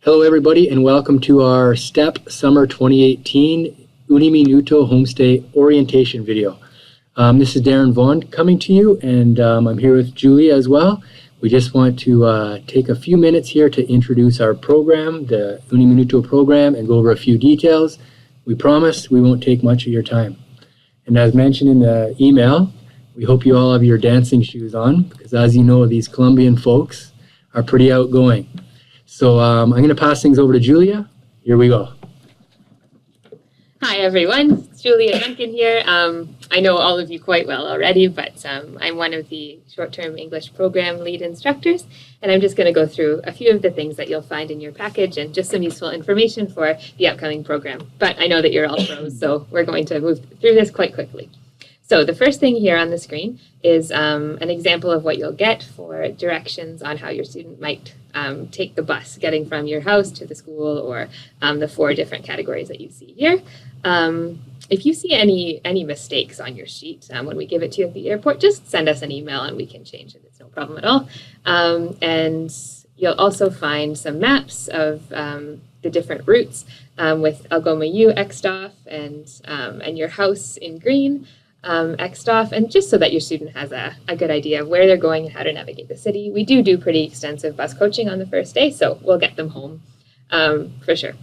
Hello, everybody, and welcome to our STEP Summer 2018 Uniminuto Homestay orientation video. This is Darren Vaughn coming to you, and I'm here with Julia as well. We just want to take a few minutes here to introduce our program, the Uniminuto program, and go over a few details. We promise we won't take much of your time. And as mentioned in the email, we hope you all have your dancing shoes on, because as you know, these Colombian folks are pretty outgoing. So I'm going to pass things over to Julia. Here we go. Hi, everyone. It's Julia Duncan here. I know all of you quite well already, but I'm one of the short-term English program lead instructors, and I'm just going to go through a few of the things that you'll find in your package and just some useful information for the upcoming program. But I know that you're all pros, so we're going to move through this quite quickly. So the first thing here on the screen is an example of what you'll get for directions on how your student might take the bus, getting from your house to the school, or the 4 different categories that you see here. If you see any mistakes on your sheet when we give it to you at the airport, just send us an email and we can change it. It's no problem at all. And you'll also find some maps of the different routes with Algoma U X'd off and your house in green. X'd off, and just so that your student has a good idea of where they're going and how to navigate the city. We do pretty extensive bus coaching on the first day, so we'll get them home for sure,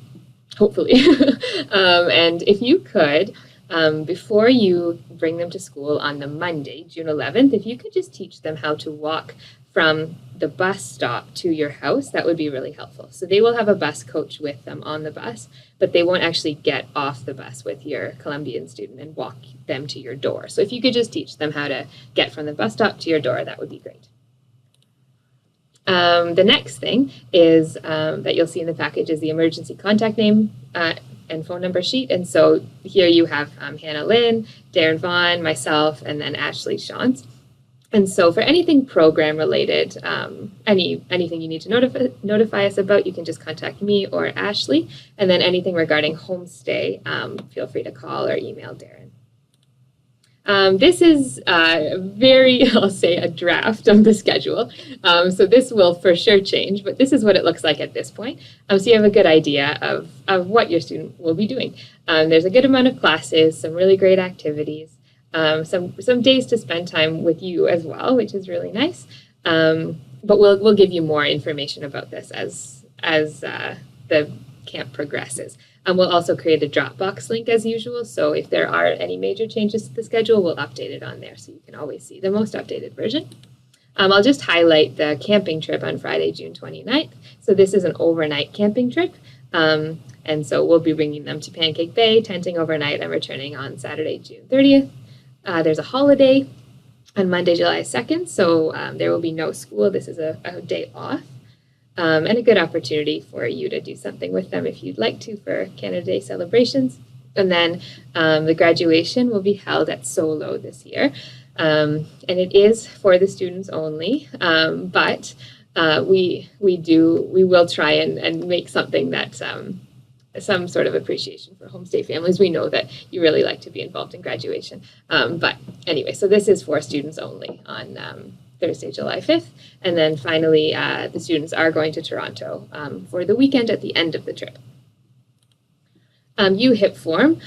hopefully. And if you could, before you bring them to school on the Monday, June 11th, if you could just teach them how to walk from the bus stop to your house, that would be really helpful. So they will have a bus coach with them on the bus, but they won't actually get off the bus with your Colombian student and walk them to your door. So if you could just teach them how to get from the bus stop to your door, that would be great. The next thing is that you'll see in the package is the emergency contact name and phone number sheet. And so here you have Hannah Lynn, Darren Vaughn, myself, and then Ashley Shantz. And so for anything program related, anything you need to notify us about, you can just contact me or Ashley. And then anything regarding Homestay, feel free to call or email Darren. This is I'll say a draft of the schedule. So this will for sure change, but this is what it looks like at this point. So you have a good idea of what your student will be doing. There's a good amount of classes, some really great activities. Some days to spend time with you as well, which is really nice. But we'll give you more information about this as the camp progresses. We'll also create a Dropbox link as usual. So if there are any major changes to the schedule, we'll update it on there so you can always see the most updated version. I'll just highlight the camping trip on Friday, June 29th. So this is an overnight camping trip. And so we'll be bringing them to Pancake Bay, tenting overnight, and returning on Saturday, June 30th. There's a holiday on Monday, July 2nd, so there will be no school. This is a day off, and a good opportunity for you to do something with them if you'd like to for Canada Day celebrations. And then the graduation will be held at Solo this year, and it is for the students only, but we will try and make something that some sort of appreciation for homestay families. We know that you really like to be involved in graduation. But anyway, so this is for students only on Thursday, July 5th. And then finally, the students are going to Toronto for the weekend at the end of the trip. UHIP form.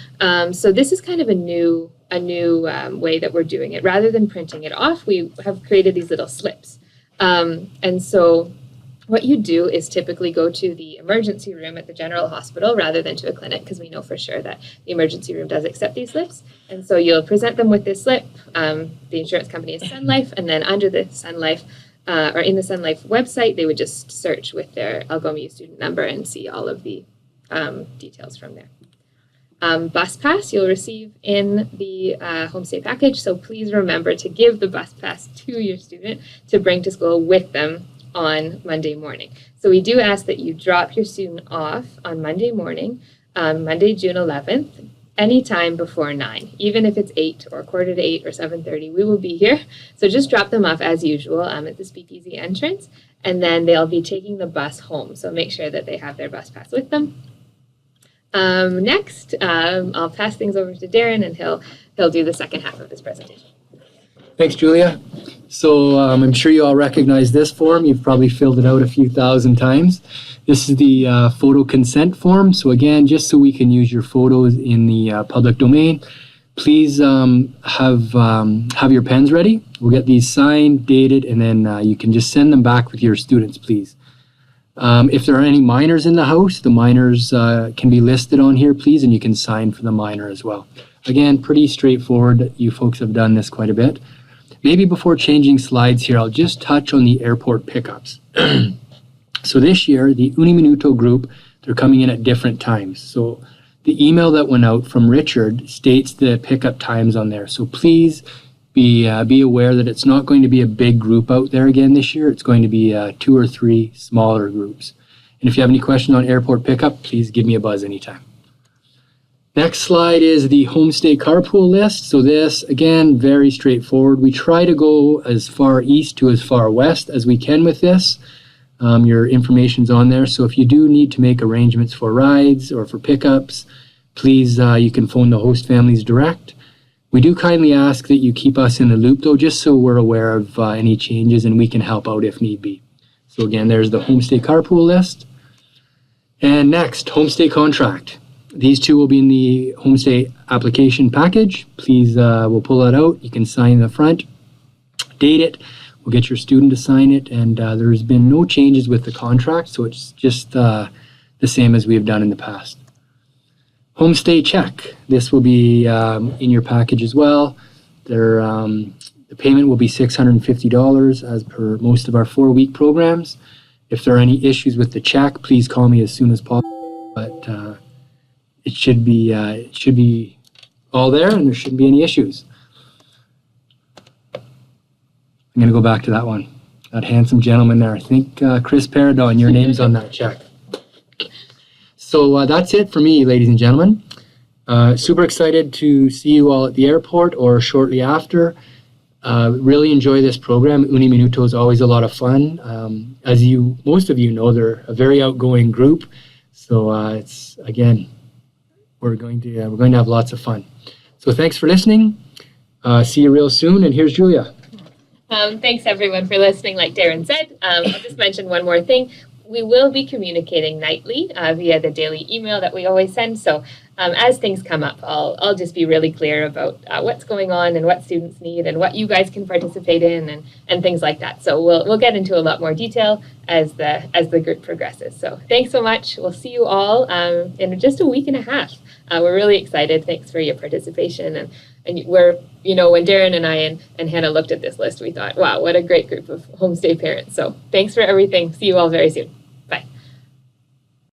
So this is kind of a new way that we're doing it. Rather than printing it off, we have created these little slips. And so what you do is typically go to the emergency room at the general hospital rather than to a clinic, because we know for sure that the emergency room does accept these slips. And so you'll present them with this slip. The insurance company is Sun Life, and then under the Sun Life, or in the Sun Life website, they would just search with their Algoma U student number and see all of the details from there. Bus pass you'll receive in the homestay package, so please remember to give the bus pass to your student to bring to school with them on Monday morning. So we do ask that you drop your student off on Monday morning, Monday, June 11th, anytime before 9, even if it's 8 or 7:45 or 7:30, we will be here. So just drop them off as usual at the Speakeasy entrance, and then they'll be taking the bus home. So make sure that they have their bus pass with them. Next, I'll pass things over to Darren, and he'll do the second half of this presentation. Thanks, Julia. So I'm sure you all recognize this form. You've probably filled it out a few thousand times. This is the photo consent form. So again, just so we can use your photos in the public domain, please have your pens ready. We'll get these signed, dated, and then you can just send them back with your students, please. If there are any minors in the house, the minors can be listed on here, please, and you can sign for the minor as well. Again, pretty straightforward. You folks have done this quite a bit. Maybe before changing slides here, I'll just touch on the airport pickups. So this year, the Uniminuto group, they're coming in at different times. So the email that went out from Richard states the pickup times on there. So please be aware that it's not going to be a big group out there again this year. It's going to be 2 or 3 smaller groups. And if you have any questions on airport pickup, please give me a buzz anytime. Next slide is the Homestay carpool list. So this, again, very straightforward. We try to go as far east to as far west as we can with this. Your information's on there. So if you do need to make arrangements for rides or for pickups, please, you can phone the host families direct. We do kindly ask that you keep us in the loop, though, just so we're aware of any changes and we can help out if need be. So again, there's the Homestay carpool list. And next, Homestay contract. These two will be in the Homestay application package. Please, we'll pull that out. You can sign the front, date it. We'll get your student to sign it. And there's been no changes with the contract, so it's just the same as we have done in the past. Homestay check. This will be in your package as well. The payment will be $650 as per most of our 4-week programs. If there are any issues with the check, please call me as soon as possible. But it should be all there, and there shouldn't be any issues. I'm going to go back to that one. That handsome gentleman there. I think Chris Paradon, your name's on that check. So that's it for me, ladies and gentlemen. Super excited to see you all at the airport or shortly after. Really enjoy this program. Uniminuto is always a lot of fun. As most of you know, they're a very outgoing group. So it's, again, we're going to have lots of fun. So thanks for listening. See you real soon. And here's Julia. Thanks, everyone, for listening. Like Darren said, I'll just mention one more thing. We will be communicating nightly via the daily email that we always send. So as things come up, I'll just be really clear about what's going on and what students need and what you guys can participate in and things like that. So we'll get into a lot more detail as the group progresses. So thanks so much. We'll see you all in just a week and a half. We're really excited. Thanks for your participation. And we're, when Darren and I and Hannah looked at this list, we thought, wow, what a great group of homestay parents. So thanks for everything. See you all very soon.